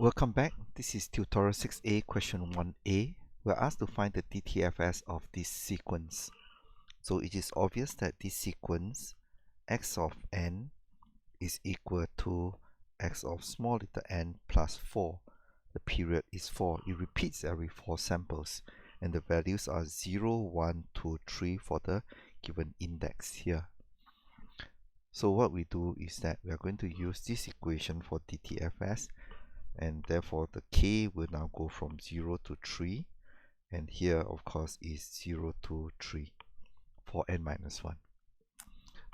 Welcome back. This is tutorial 6A question 1A. We're asked to find the DTFS of this sequence. So it is obvious that this sequence x of n is equal to x of small little n plus 4. The period is 4. It repeats every 4 samples and the values are 0, 1, 2, 3 for the given index here. So what we do is that we are going to use this equation for DTFS, and therefore the k will now go from 0 to 3, and here of course is 0 to 3 for n minus 1.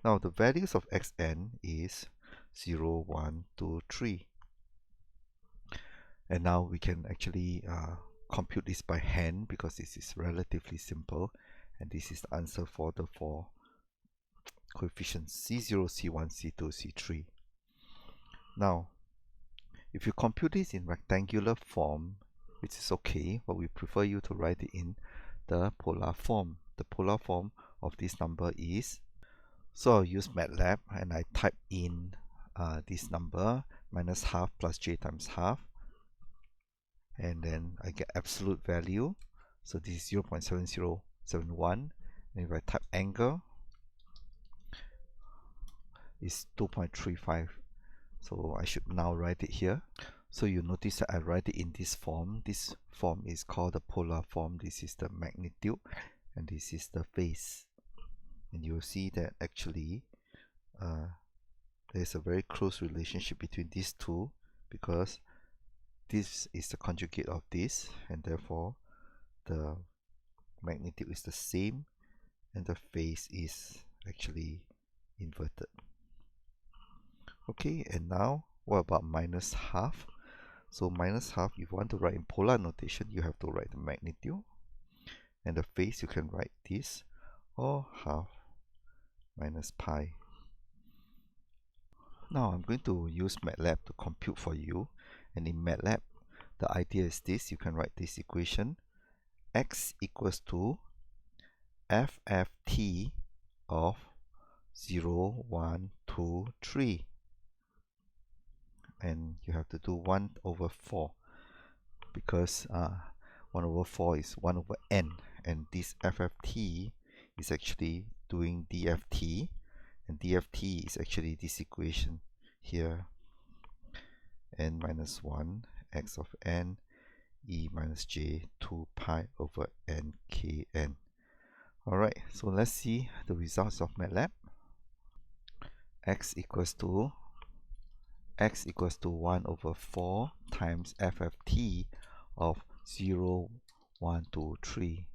Now the values of xn is 0, 1, 2, 3, and now we can actually compute this by hand because this is relatively simple, and this is the answer for the 4 coefficients C0, C1, C2, C3. Now if you compute this in rectangular form, which is okay, but we prefer you to write it in the polar form. The polar form of this number is, so I'll use MATLAB and I type in this number, minus half plus j times half, and then I get absolute value. So this is 0.7071, and if I type angle, it's 2.35. So I should now write it here. So you notice that I write it in this form. This form is called the polar form. This is the magnitude and this is the phase. And you'll see that actually there's a very close relationship between these two, because this is the conjugate of this, and therefore the magnitude is the same and the phase is actually inverted. Okay, and now what about minus half? So minus half, if you want to write in polar notation, you have to write the magnitude, and the phase you can write this, or half minus pi. Now I'm going to use MATLAB to compute for you, and in MATLAB the idea is this: you can write this equation, x equals to FFT of 0, 1, 2, 3. And you have to do 1 over 4, because 1 over 4 is 1 over n, and this FFT is actually doing DFT, and DFT is actually this equation here, n minus 1 x of n e minus j 2 pi over n kn. Alright, so let's see the results of MATLAB. X equals to 1 over 4 times FFT of 0, 1, 2, 3.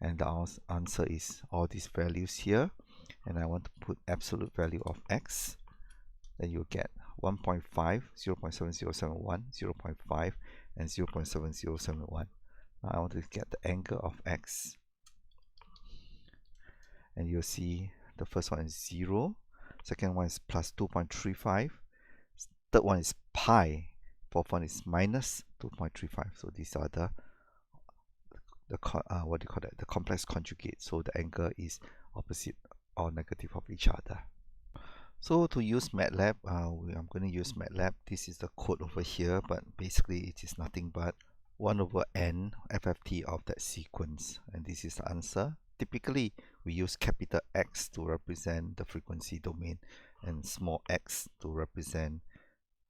And the answer is all these values here. And I want to put absolute value of x. Then you'll get 1.5, 0.7071, 0.5, and 0.7071. Now I want to get the angle of x. And you'll see the first one is 0. Second one is plus 2.35. Third one is pi. Fourth one is minus 2.35. So these are the what do you call that? The complex conjugate. So the angle is opposite or negative of each other. So to use MATLAB, I'm going to use MATLAB. This is the code over here, but basically it is nothing but 1 over n FFT of that sequence, and this is the answer. Typically, we use capital X to represent the frequency domain and small x to represent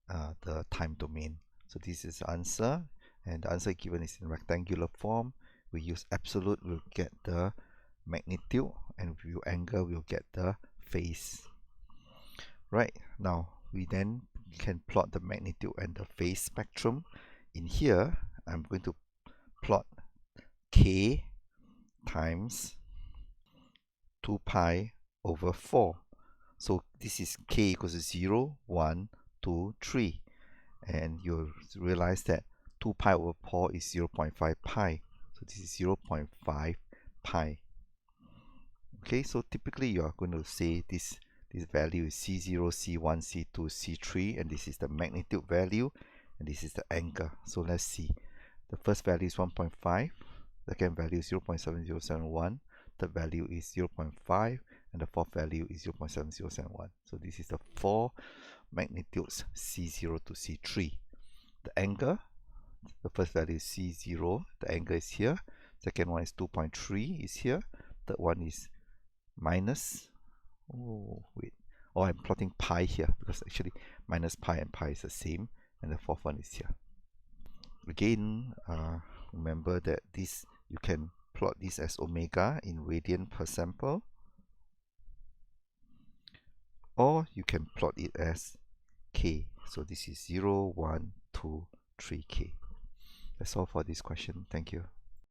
the time domain. So this is the answer, and the answer given is in rectangular form. We use absolute, we'll get the magnitude, and if you angle, we'll get the phase. Right, now we then can plot the magnitude and the phase spectrum. In here, I'm going to plot k times 2 pi over 4. So this is k equals to 0, 1, 2, 3. And you'll realize that 2 pi over 4 is 0.5 pi. So this is 0.5 pi. Okay, so typically you are going to say this value is C0, C1, C2, C3, and this is the magnitude value, and this is the angle. So let's see. The first value is 1.5. Second value is 0.7071, third value is 0.5, and the fourth value is 0.7071. So this is the 4 magnitudes C0 to C3. The angle, the first value is C0, the angle is here. Second one is 2.3 is here. Third one is minus, I'm plotting pi here because actually minus pi and pi is the same, and the fourth one is here. Again, remember that this, you can plot this as omega in radian per sample, or you can plot it as k. So this is 0, 1, 2, 3k. That's all for this question. Thank you.